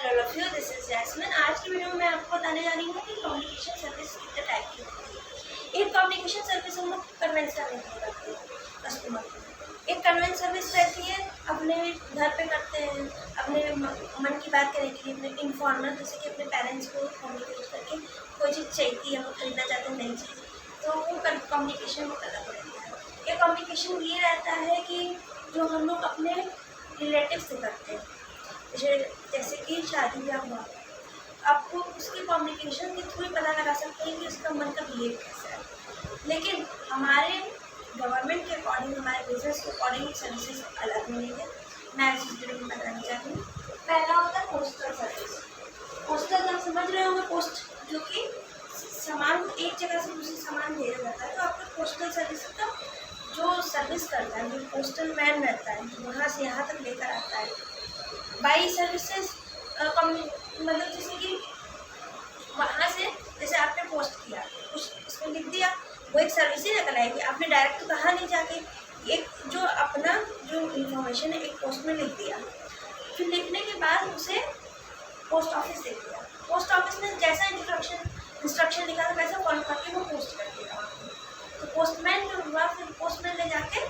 All of you, this is Jasmine. आज की video में मैं आपको बताने जा रही हूँ कि कम्युनिकेशन सर्विस कितने टाइप की होती है। एक कम्युनिकेशन सर्विस हम लोग कन्वेंस करने के लिए करते हैं कस्टमर को। एक कन्वेंस सर्विस रहती है अपने घर पे करते हैं, अपने मन की बात करने के लिए, अपने इन्फॉर्मल, जैसे कि अपने पेरेंट्स को कम्युनिकेट करके कोई चीज़ चाहिए, हम खरीदना चाहते हैं नई चीज़, तो वो कम्युनिकेशन वो करना पड़ता है। एक कम्युनिकेशन ये रहता है कि जो हम लोग अपने रिलेटिव से करते हैं, जैसे कि शादी ब्याह हुआ, आपको उसकी कम्युनिकेशन के थ्रू ही पता लगा सकते हैं कि उसका मन का बिहेव कैसा है। लेकिन हमारे गवर्नमेंट के अकॉर्डिंग, हमारे बिजनेस के अकॉर्डिंग सर्विसेज अलग मिलेंगे। मैं इस वीडियो में बताना चाहती हूँ। पहला होता है पोस्टल सर्विस। पोस्टल आप समझ रहे होंगे, पोस्ट जो कि सामान एक जगह से दूसरे सामान भेजा जाता है, तो आपका पोस्टल सर्विस का जो सर्विस करता है, जो पोस्टल मैन रहता है, जो वहाँ से यहाँ तक लेकर आता है। बाई सर्विसेज मतलब जैसे कि वहाँ से, जैसे आपने पोस्ट किया, कुछ उसमें लिख दिया, वो एक सर्विस ही निकल आएगी। आपने डायरेक्ट तो कहा नहीं जाके, एक जो अपना जो इन्फॉर्मेशन है एक पोस्ट में लिख दिया, फिर लिखने के बाद उसे पोस्ट ऑफिस दे दिया। पोस्ट ऑफिस में जैसा इंस्ट्रक्शन लिखा था वैसा फॉलो करके वो पोस्ट कर दिया। तो पोस्टमैन जो हुआ, फिर पोस्टमैन ले जाके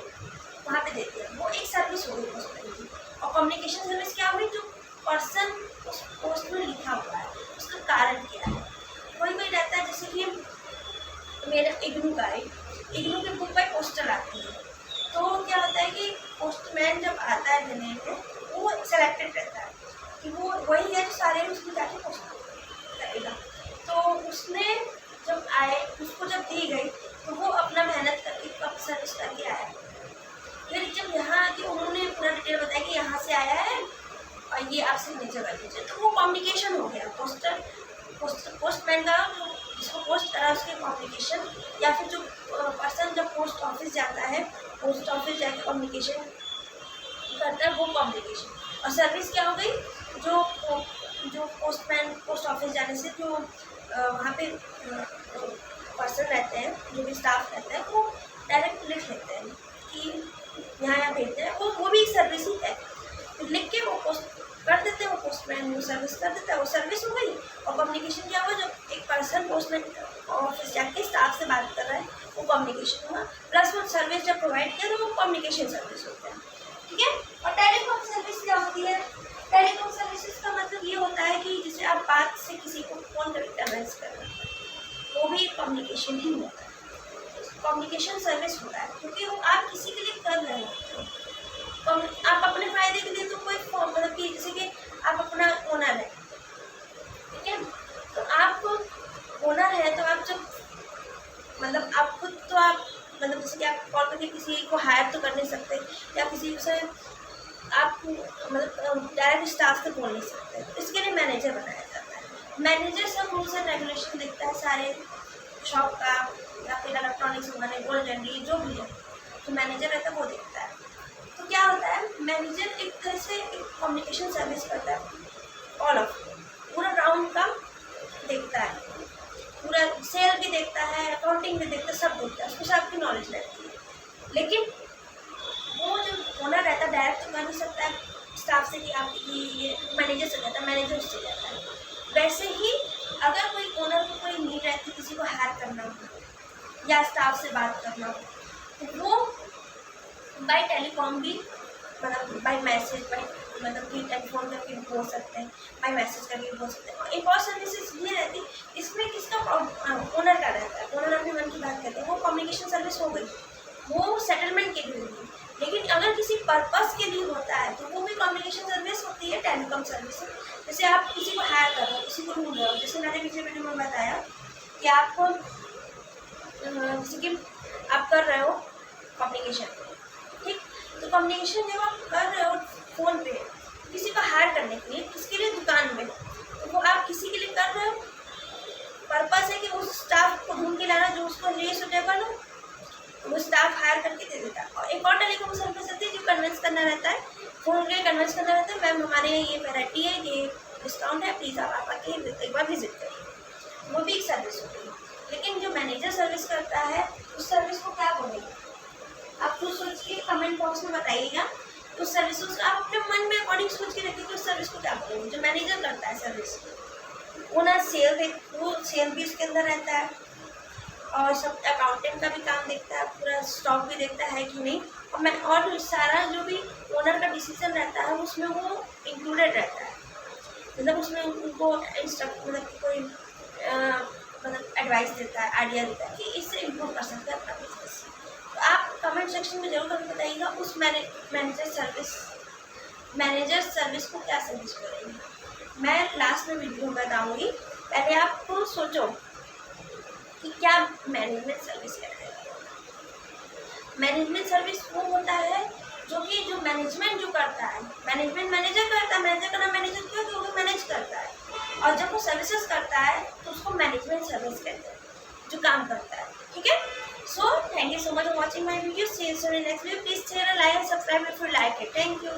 वहाँ पे दे दिया, वो एक सर्विस हो गई पोस्टमैन की। और कम्युनिकेशन सर्विस क्या हुई, जो पर्सन उस पोस्ट में लिखा हुआ है उसका कारण क्या है। कोई कोई रहता है, जैसे कि मेरा इग्नू का है, इग्नू के बुक पर पोस्टर आती है, तो क्या होता है कि पोस्टमैन जब आता है देने में, वो सेलेक्टेड रहता है कि वो वही है जो सारे उसमें जाके पोस्ट करेगा। तो उसने जब आए, उसको जब दी गई, तो वो अपना मेहनत करके कब सर्विस करके आया। फिर जब यहाँ आके उन्होंने पूरा डिटेल बताया कि यहाँ से आया है और ये आप सिग्नेचर कर दीजिए, तो वो कम्युनिकेशन हो गया। पोस्टमैन का जिसको पोस्ट करा उसके कम्युनिकेशन, या फिर जो पर्सन जब पोस्ट ऑफिस जाता है, पोस्ट ऑफिस जाके कम्युनिकेशन करता है, वो कम्युनिकेशन। और सर्विस क्या हो गई, जो पोस्टमैन पोस्ट ऑफिस जाने से जो वहाँ पे पर्सन रहते हैं, जो भी स्टाफ रहता है, वो डायरेक्ट लिख लेते हैं कि यहाँ भेजते हैं, वो भी सर्विस ही है। लिख के वो पोस्ट कर देते हैं, वो पोस्टमैन वो सर्विस कर देता है, वो सर्विस हो गई। और कम्युनिकेशन क्या हुआ, जब एक पर्सन पोस्टमैन ऑफिस जाके स्टाफ से बात कर रहा है, वो कम्युनिकेशन हुआ। प्लस वो सर्विस जब प्रोवाइड किया, तो वो कम्युनिकेशन सर्विस होता है, ठीक है। और टेलीकॉम सर्विस क्या होती है, टेलीकॉम सर्विसेज का मतलब ये होता है कि जैसे आप बात से किसी को फ़ोन करके कन्वेंस कर रहे हैं, वो भी एक कम्युनिकेशन ही होता है, कम्युनिकेशन सर्विस होता है, क्योंकि वो आप किसी के लिए कर रहे होते हो। आप अपने फ़ायदे के लिए तो कोई मतलब कि जैसे कि आप अपना ओनर है, ठीक है, तो आप ओनर है, तो आप जब मतलब आप खुद तो आप मतलब जैसे कि आप कॉल करके किसी को हायर तो कर नहीं सकते, या किसी से आप मतलब डायरेक्ट स्टाफ से बोल नहीं सकते, इसके लिए मैनेजर बनाया जाता है। मैनेजर सब रूल्स एंड रेगुलेशन देखता है सारे शॉप का, या फिर इलेक्ट्रॉनिक्स दुकानें, गोल्ड ज्वेलरी जो भी है, तो मैनेजर रहता है वो देखता है। तो क्या होता है, मैनेजर एक तरह से एक कम्युनिकेशन सर्विस करता है, ऑल ऑफ पूरा राउंड का देखता है, पूरा सेल भी देखता है, अकाउंटिंग भी देखता है, सब देखता है, उसको सबकी नॉलेज रहती है। लेकिन वो जो ओनर रहता है डायरेक्ट तो कर नहीं सकता है स्टाफ से कि आप ये मैनेजर से कहता है, मैनेजर उससे कहता है। वैसे ही अगर कोई ओनर को कोई नीड रहती है, किसी को हायर करना हो या स्टाफ से बात करना हो, तो वो बाय टेलीकॉम भी, मतलब बाय मैसेज, बाय मतलब कि टेलीफोन करके भी बोल सकते हैं, बाय मैसेज करके भी बोल सकते हैं। और एक और सर्विसेज ये रहती है, इसमें किसका ओनर का रहता है, ओनर अपने मन की बात करते हैं, वो कम्युनिकेशन सर्विस हो गई, वो सेटलमेंट के लिए होगी। लेकिन अगर किसी पर्पस के लिए होता है, तो वो भी कम्युनिकेशन सर्विस होती है, टेलीकॉम सर्विस। जैसे आप किसी को हायर कर रहे हो, किसी को ढूंढ रहे हो, जैसे मैंने पिछले वीडियो में बताया कि आपको जैसे कि आप कर रहे हो कम्युनिकेशन, ठीक, तो कम्युनिकेशन जब आप कर रहे हो फ़ोन पे किसी को हायर करने के लिए, किसके लिए, दुकान में, तो वो आप किसी के लिए कर रहे हो, पर्पस है कि उस स्टाफ को ढूंढ के लाना जो उसको लिए सुटेबल हो, तो वो स्टाफ हायर करके दे देता है। और एक और टेलीकॉम सर्विस होती है जो कन्वेंस करना रहता है, फ़ोन पे कन्वेंस करना रहता है, मैम हमारे ये वैरायटी है, ये डिस्काउंट है, प्लीज़ आप आके एक बार विजिट करिए, वो भी एक सर्विस होती है। लेकिन जो मैनेजर सर्विस करता है, उस सर्विस को क्या बोलेंगे, आप खुद सोच के कमेंट बॉक्स में बताइएगा उस सर्विस को आप अपने मन में अकॉर्डिंग सोच के रखिए कि उस सर्विस को क्या करेंगे। जो मैनेजर करता है सर्विस, वो ना वो सेल भी उसके अंदर रहता है और सब अकाउंटेंट का भी काम देखता है, पूरा स्टॉक भी देखता है कि नहीं, और सारा जो भी ओनर का डिसीजन रहता है उसमें वो इंक्लूडेड रहता है। मतलब उसमें उनको मतलब कोई मतलब एडवाइस देता है, आइडिया देता है कि इससे इम्प्रूव कर सकते हैं अपना बिजनेस। तो आप कमेंट सेक्शन में जरूर करके बताइएगा उस मैनेजर सर्विस को क्या सजेस्ट करेंगे। मैं लास्ट में वीडियो बताऊंगी, पहले आप सोचो कि क्या मैनेजमेंट सर्विस है। मैनेजमेंट सर्विस वो होता है जो मैनेजमेंट जो करता है, मैनेजमेंट मैनेजर करता है, मैनेजर का नाम मैनेजर क्यों, क्योंकि मैनेज करता है, और जब वो सर्विसेज करता है तो उसको मैनेजमेंट सर्विस कहते हैं, जो काम करता है। ठीक है, so thank you so much for watching my video. See you soon in next video. Please share, like and subscribe if you like it. Thank you.